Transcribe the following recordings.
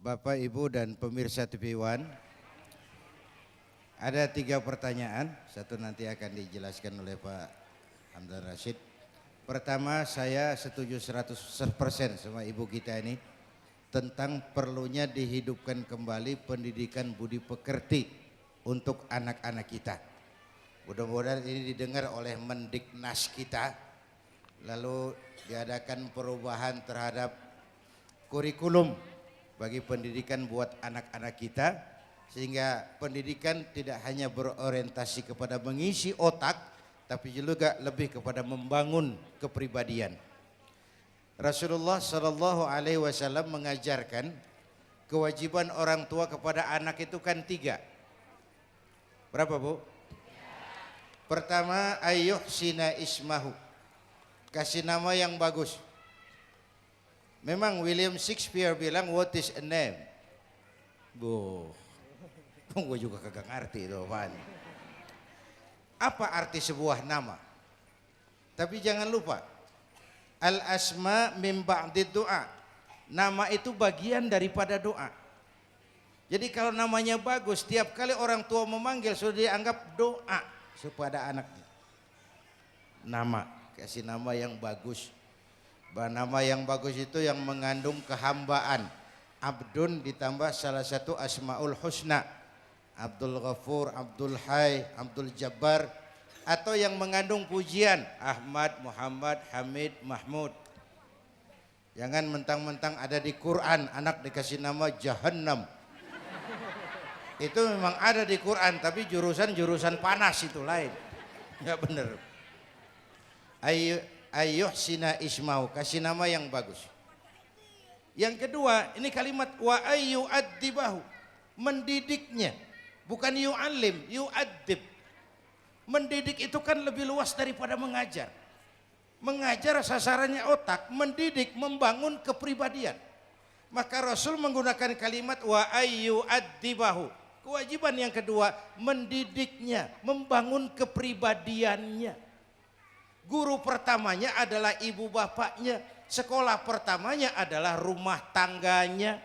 Bapak, Ibu, dan pemirsa TV One. Ada 3 pertanyaan, satu nanti akan dijelaskan oleh Pak Hamdan Rashid. Pertama, saya setuju 100% sama Ibu kita ini tentang perlunya dihidupkan kembali pendidikan budi pekerti untuk anak-anak kita. Mudah-mudahan ini didengar oleh Mendiknas kita, lalu diadakan perubahan terhadap kurikulum bagi pendidikan buat anak-anak kita, sehingga pendidikan tidak hanya berorientasi kepada mengisi otak, tapi juga lebih kepada membangun kepribadian. Rasulullah Shallallahu Alaihi Wasallam mengajarkan kewajiban orang tua kepada anak itu kan 3. Berapa, Bu? Pertama, ayyuhsina ismahu, kasih nama yang bagus. Memang William Shakespeare bilang what is a name? Bu, gue juga kagak ngerti itu apaan. Apa arti sebuah nama? Tapi jangan lupa, al asma min ba'di doa. Nama itu bagian daripada doa. Jadi kalau namanya bagus, setiap kali orang tua memanggil sudah dianggap doa kepada anaknya. Nama, kasih nama yang bagus. Nama yang bagus itu yang mengandung kehambaan. Abdun ditambah salah satu asmaul husna, Abdul Ghafur, Abdul Hay, Abdul Jabbar, atau yang mengandung pujian, Ahmad, Muhammad, Hamid, Mahmud. Jangan mentang-mentang ada di Quran anak dikasih nama Jahannam. Itu memang ada di Quran, tapi jurusan panas itu lain. Ya benar. Ayyuhsina ismau, kasih nama yang bagus. Yang kedua, ini kalimat wa ayyu'addibahu, mendidiknya. Bukan yu'allim, yu'addib. Mendidik itu kan lebih luas daripada mengajar. Mengajar sasarannya otak, mendidik, membangun kepribadian. Maka Rasul menggunakan kalimat wa ayyu'addibahu. Kewajiban yang kedua, mendidiknya, membangun kepribadiannya. Guru pertamanya adalah ibu bapaknya, sekolah pertamanya adalah rumah tangganya.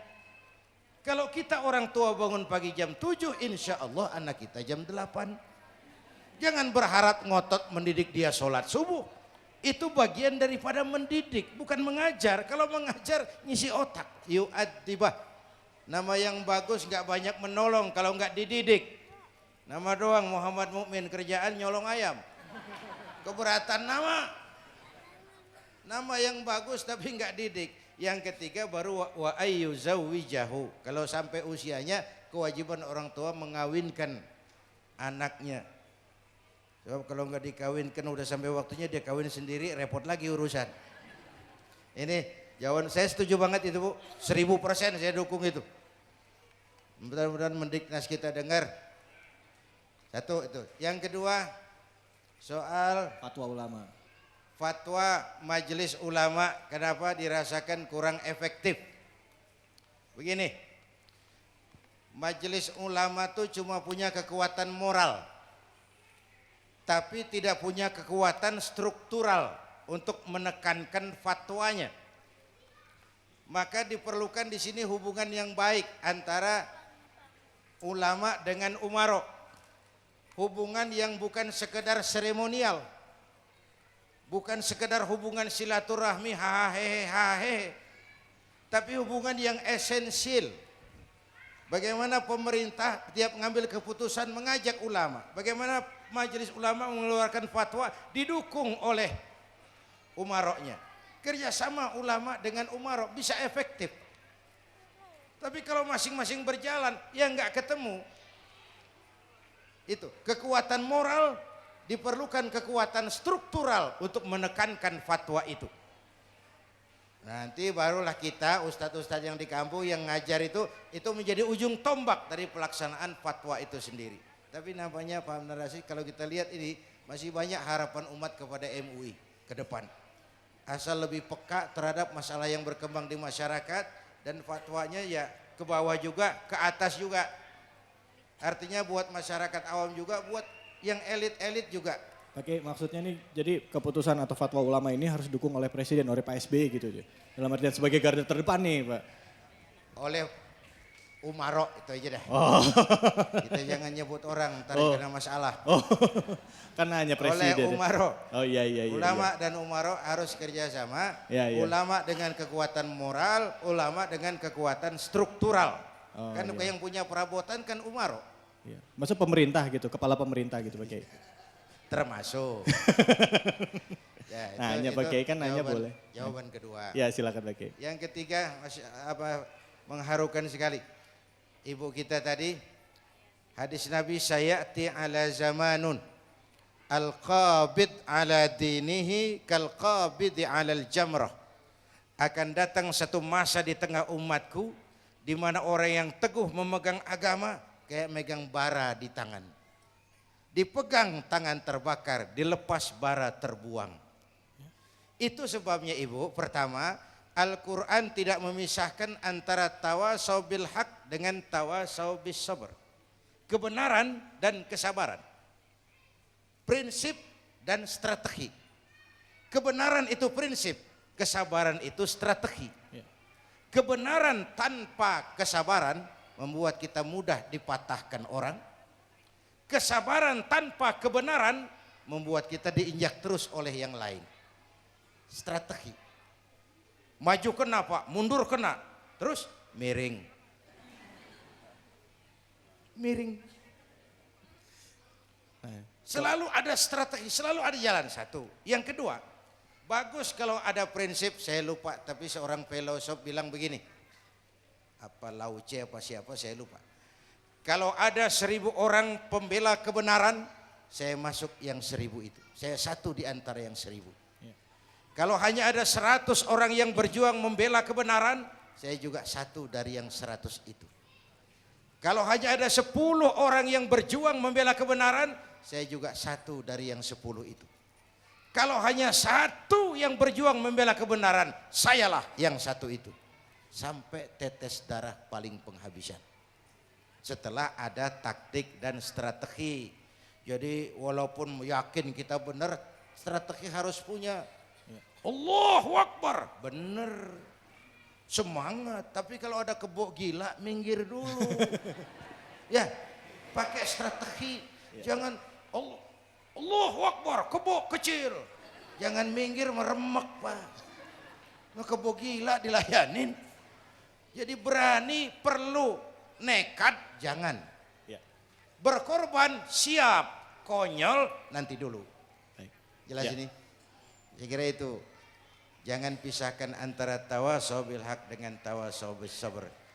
Kalau kita orang tua bangun pagi jam 7, insya Allah anak kita jam 8. Jangan berharap ngotot mendidik dia sholat subuh. Itu bagian daripada mendidik, bukan mengajar. Kalau mengajar ngisi otak. Yu'addibah. Nama yang bagus nggak banyak menolong kalau nggak dididik. Nama doang Muhammad Mukmin, kerjaan nyolong ayam. Keberatan nama. Nama yang bagus tapi nggak didik. Yang ketiga baru wa ayyuzawwijahu. Kalau sampai usianya, kewajiban orang tua mengawinkan anaknya. Sebab kalau nggak dikawinkan udah sampai waktunya dia kawin sendiri, repot lagi urusan. Ini jawaban saya setuju banget itu, Bu. 1000% saya dukung itu. Mudah-mudahan Mendiknas kita dengar. Satu itu. Yang kedua, soal fatwa ulama. Fatwa majelis ulama kenapa dirasakan kurang efektif? Begini, majelis ulama tuh cuma punya kekuatan moral, tapi tidak punya kekuatan struktural untuk menekankan fatwanya. Maka diperlukan di sini hubungan yang baik antara ulama dengan umaro. Hubungan yang bukan sekedar seremonial, bukan sekedar hubungan silaturahmi hahehe, tapi hubungan yang esensial. Bagaimana pemerintah tiap mengambil keputusan mengajak ulama, bagaimana majelis ulama mengeluarkan fatwa didukung oleh umaroknya. Kerjasama ulama dengan umarok bisa efektif. Tapi kalau masing-masing berjalan, ya nggak ketemu. Itu kekuatan moral, diperlukan kekuatan struktural untuk menekankan fatwa itu. Nanti barulah kita ustadz-ustadz yang di kampung yang ngajar itu menjadi ujung tombak dari pelaksanaan fatwa itu sendiri. Tapi nampaknya Pak Hamdan Rashid, kalau kita lihat ini masih banyak harapan umat kepada MUI ke depan. Asal lebih peka terhadap masalah yang berkembang di masyarakat dan fatwanya ya ke bawah juga, ke atas juga. Artinya buat masyarakat awam juga, buat yang elit-elit juga. Oke, maksudnya nih jadi keputusan atau fatwa ulama ini harus didukung oleh presiden, oleh Pak SBY gitu. Dalam artian sebagai garda terdepan nih, Pak. Oleh Umaro itu aja dah. Oh. Kita jangan nyebut orang, ntar Oh. kena masalah. Oh. Karena hanya presiden. Oleh Umaro. Oh iya iya iya. Ulama dan umaro harus kerjasama. Ya, ya. Ulama dengan kekuatan moral, ulama dengan kekuatan struktural. Oh, Kan ya. yang punya perabotan kan umaro. Iya. Maksud pemerintah gitu, kepala pemerintah gitu Pak Kiai. Termasuk. Ya, Nah, hanya Pak Kiai kan nanya jawaban- boleh. Jawaban kedua. Ya silakan Pak Kiai. Yang ketiga mengharukan sekali. Ibu kita tadi hadis Nabi sayati ala zamanun al-qabid ala dinihi kal qabid ala al-jamrah. Akan datang satu masa di tengah umatku di mana orang yang teguh memegang agama kayak megang bara di tangan. Dipegang tangan terbakar, dilepas bara terbuang. Itu sebabnya Ibu, pertama, Al-Quran tidak memisahkan antara tawasau bil haq dengan tawasau bis sabr. Kebenaran dan kesabaran. Prinsip dan strategi. Kebenaran itu prinsip, kesabaran itu strategi. Ya. Kebenaran tanpa kesabaran membuat kita mudah dipatahkan orang. Kesabaran tanpa kebenaran membuat kita diinjak terus oleh yang lain. Strategi. Maju kena Pak, mundur kena, terus miring. Miring. Selalu ada strategi, selalu ada jalan satu. Yang kedua, bagus kalau ada prinsip, saya lupa, tapi seorang filosof bilang begini. Apa Lauce apa siapa, saya lupa. Kalau ada 1000 orang pembela kebenaran, saya masuk yang 1000 itu. Saya satu di antara yang 1000. Kalau hanya ada 100 orang yang berjuang membela kebenaran, saya juga satu dari yang 100 itu. Kalau hanya ada 10 orang yang berjuang membela kebenaran, saya juga satu dari yang 10 itu. Kalau hanya satu yang berjuang membela kebenaran, sayalah yang satu itu. Sampai tetes darah paling penghabisan. Setelah ada taktik dan strategi. Jadi walaupun yakin kita benar, strategi harus punya. Allahu Akbar, bener, semangat. Tapi kalau ada kebo gila, minggir dulu. Ya, pakai strategi. Jangan Allahu Akbar, kebo kecil. Jangan minggir meremek Pak. Nah, kebo gila dilayanin. Jadi berani perlu, nekat jangan. Ya. Berkorban siap, konyol nanti dulu. Baik. Jelas Ya. ini? Saya kira itu. Jangan pisahkan antara tawasau bil haq dengan tawasau bis sabr.